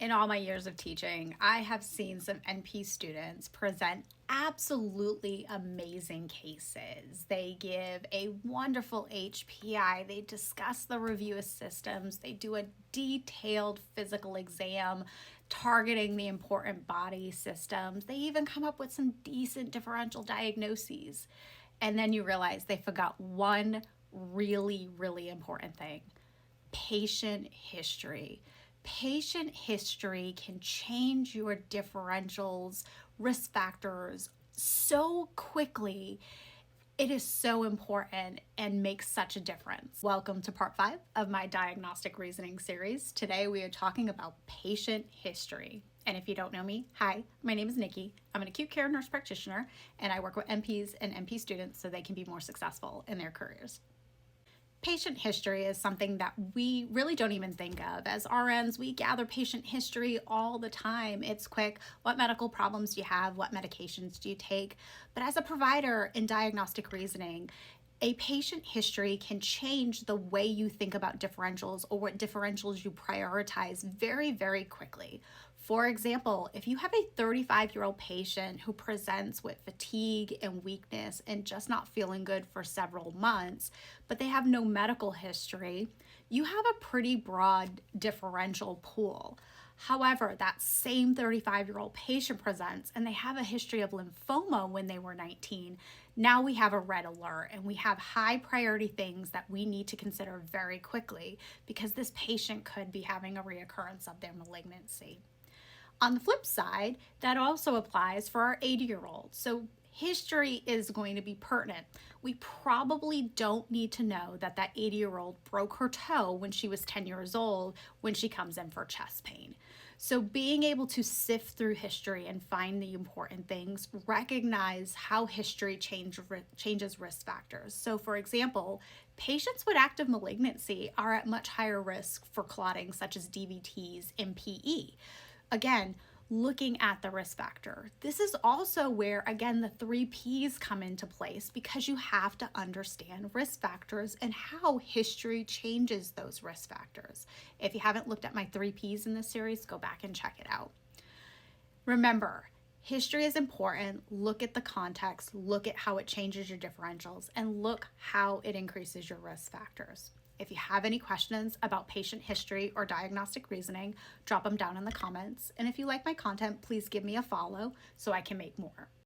In all my years of teaching, I have seen some NP students present absolutely amazing cases. They give a wonderful HPI, they discuss the review of systems, they do a detailed physical exam targeting the important body systems. They even come up with some decent differential diagnoses. And then you realize they forgot one really important thing: patient history. Patient history can change your differentials, risk factors so quickly. It is so important and makes such a difference. Welcome to part 5 of my Diagnostic Reasoning Series. Today we are talking about patient history. And if you don't know me, hi, my name is Nikki. I'm an acute care nurse practitioner, and I work with NPs and NP students so they can be more successful in their careers. Patient history is something that we really don't even think of. As RNs, we gather patient history all the time. It's quick. What medical problems do you have? What medications do you take? But as a provider in diagnostic reasoning, a patient history can change the way you think about differentials or what differentials you prioritize very quickly. For example, if you have a 35-year-old patient who presents with fatigue and weakness and just not feeling good for several months, but they have no medical history, you have a pretty broad differential pool. However, that same 35-year-old patient presents and they have a history of lymphoma when they were 19. Now we have a red alert and we have high priority things that we need to consider very quickly because this patient could be having a reoccurrence of their malignancy. On the flip side, that also applies for our 80-year-olds. So history is going to be pertinent. We probably don't need to know that 80-year-old broke her toe when she was 10 years old when she comes in for chest pain. So being able to sift through history and find the important things, recognize how history changes risk factors. So for example, patients with active malignancy are at much higher risk for clotting such as DVTs and PE. Again, looking at the risk factor. This is also where, again, the 3 Ps come into place because you have to understand risk factors and how history changes those risk factors. If you haven't looked at my 3 Ps in this series, go back and check it out. Remember, history is important. Look at the context, look at how it changes your differentials, and look how it increases your risk factors. If you have any questions about patient history or diagnostic reasoning, drop them down in the comments. And if you like my content, please give me a follow so I can make more.